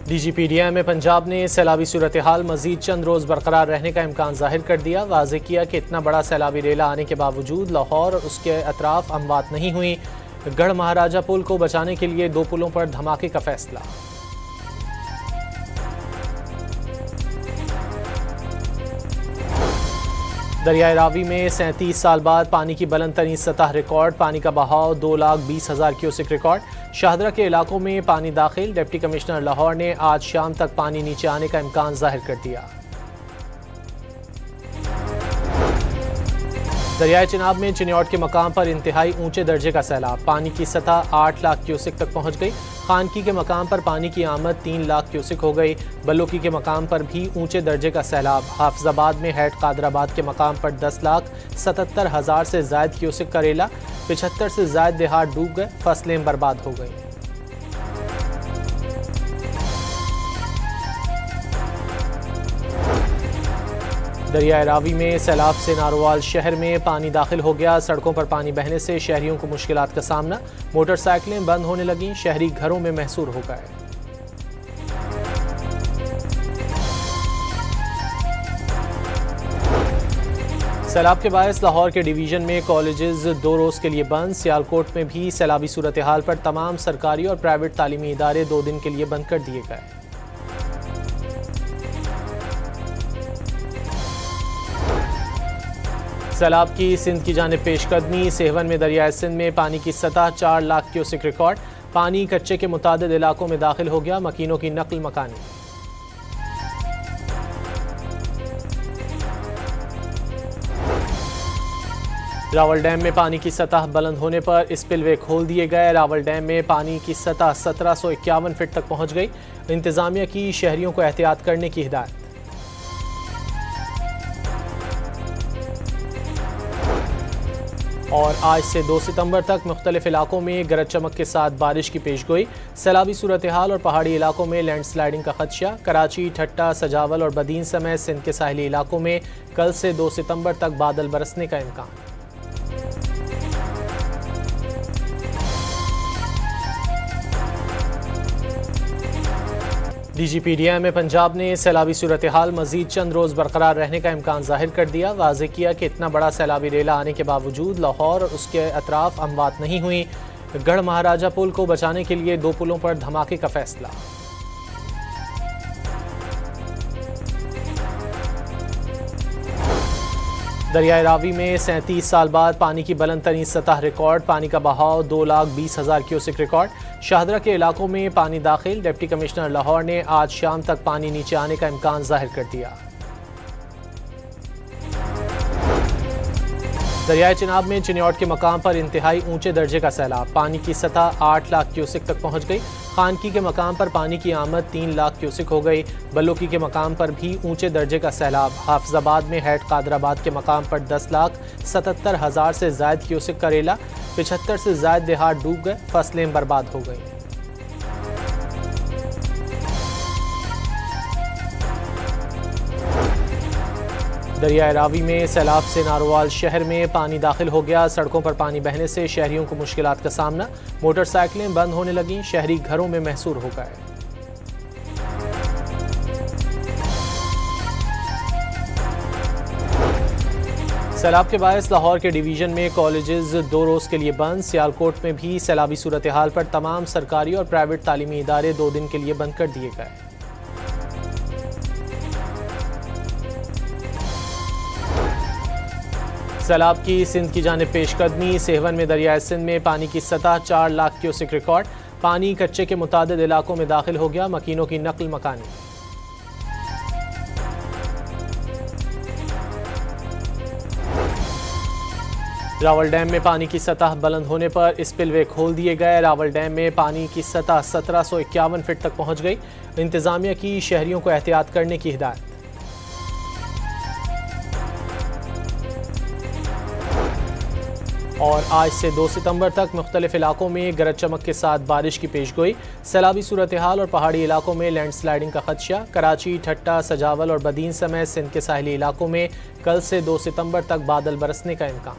DGPDM में पंजाब ने सैलाबी सूरत हाल मजीद चंद रोज़ बरकरार रहने का इम्कान जाहिर कर दिया। वाज़ेह किया कि इतना बड़ा सैलाबी रेला आने के बावजूद लाहौर और उसके अतराफ अमवात नहीं हुई। गढ़ महाराजा पुल को बचाने के लिए 2 पुलों पर धमाके का फैसला। दरियाए रावी में 37 साल बाद पानी की बुलंद तरीन सतह रिकॉर्ड। पानी का बहाव 2,20,000 क्यूसेक रिकॉर्ड। शाहदरा के इलाकों में पानी दाखिल। डिप्टी कमिश्नर लाहौर ने आज शाम तक पानी नीचे आने का इम्कान जाहिर कर दिया। दरियाए चिनाब में चिन्योट के मकाम पर इंतहाई ऊंचे दर्जे का सैलाब। पानी की सतह 8 लाख क्यूसेक तक पहुंच गई। खानकी के मकाम पर पानी की आमद 3 लाख क्यूसेक हो गई। बल्लोकी के मकाम पर भी ऊंचे दर्जे का सैलाब। हाफिजाबाद में हैट कादराबाद के मकाम पर 10,77,000 से जायद क्यूसेक का रेला। 75 से जायद देहात डूब गए। फसलें बर्बाद हो गई। दरियाए रावी में सैलाब से नारोवाल शहर में पानी दाखिल हो गया। सड़कों पर पानी बहने से शहरियों को मुश्किलात का सामना। मोटरसाइकिलें बंद होने लगीं। शहरी घरों में महसूर हो गए। सैलाब के बायस लाहौर के डिवीजन में कॉलेजेस 2 रोज़ के लिए बंद। सियालकोट में भी सैलाबी सूरत हाल पर तमाम सरकारी और प्राइवेट तालीमी इदारे 2 दिन के लिए बंद कर दिए गए। सैलाब की सिंध की जानिब पेशकदमी। सेहवन में दरियाए सिंध में पानी की सतह 4 लाख क्यूसेक रिकॉर्ड। पानी कच्चे के मुतादिद इलाकों में दाखिल हो गया। मकीनों की नकल मकानी। रावल डैम में पानी की सतह बुलंद होने पर स्पिलवे खोल दिए गए। रावल डैम में पानी की सतह 1751 फीट तक पहुंच गई। इंतजामिया की शहरियों को एहतियात करने की हिदायत। और आज से 2 सितंबर तक मुख्तलिफ इलाकों में गरज चमक के साथ बारिश की पेशगोई। सैलाबी सूरत हाल और पहाड़ी इलाकों में लैंडस्लाइडिंग का खदशा। कराची, ठट्टा, सजावल और बदीन समेत सिंध के साहिली इलाकों में कल से 2 सितंबर तक बादल बरसने का इम्कान। DGPDM में पंजाब ने सैलाबी सूरत हाल मजीद चंद रोज़ बरकरार रहने का इम्कान जाहिर कर दिया। वाज़ेह किया कि इतना बड़ा सैलाबी रेला आने के बावजूद लाहौर और उसके अतराफ अमवात नहीं हुई। गढ़ महाराजा पुल को बचाने के लिए 2 पुलों पर धमाके का फैसला। दरियाए रावी में 37 साल बाद पानी की बुलंद तरीन सतह रिकॉर्ड। पानी का बहाव 2,20,000 क्यूसेक रिकॉर्ड। शाहदरा के इलाकों में पानी दाखिल। डिप्टी कमिश्नर लाहौर ने आज शाम तक पानी नीचे आने का इम्कान जाहिर कर दिया। दरियाए चिनाब में चिन्योट के मकाम पर इंतहाई ऊंचे दर्जे का सैलाब। पानी की सतह 8 लाख क्यूसेक तक पहुंच गई। खानकी के मकाम पर पानी की आमद 3 लाख क्यूसेक हो गई। बल्लोकी के मकाम पर भी ऊंचे दर्जे का सैलाब। हाफिजाबाद में हैट कादराबाद के मकाम पर 10,77,000 से जायद क्यूसेक का रेला। 75 से जायद देहात डूब गए। फसलें बर्बाद हो गई। दरियाए रावी में सैलाब से नारोवाल शहर में पानी दाखिल हो गया। सड़कों पर पानी बहने से शहरियों को मुश्किलात का सामना। मोटरसाइकिलें बंद होने लगीं। शहरी घरों में महसूर हो गए। सैलाब के बायस लाहौर के डिवीजन में कॉलेजेस 2 रोज़ के लिए बंद। सियालकोट में भी सैलाबी सूरत हाल पर तमाम सरकारी और प्राइवेट तालीमी इदारे 2 दिन के लिए बंद कर दिए गए। सैलाब की सिंध की जानिब पेशकदमी। सेहवन में दरियाए सिंध में पानी की सतह 4 लाख क्यूसेक रिकॉर्ड। पानी कच्चे के मुतादिद इलाकों में दाखिल हो गया। मकीनों की नकल मकानी। रावल डैम में पानी की सतह बुलंद होने पर स्पिलवे खोल दिए गए। रावल डैम में पानी की सतह 1751 फीट तक पहुंच गई। इंतजामिया की शहरियों को एहतियात करने की हिदायत। और आज से 2 सितंबर तक मुख्तलिफ इलाकों में गरज चमक के साथ बारिश की पेशगोई। सैलाबी सूरत हाल और पहाड़ी इलाकों में लैंडस्लाइडिंग का खदशा। कराची, ठट्टा, सजावल और बदीन समेत सिंध के साहिली इलाकों में कल से 2 सितंबर तक बादल बरसने का इम्कान।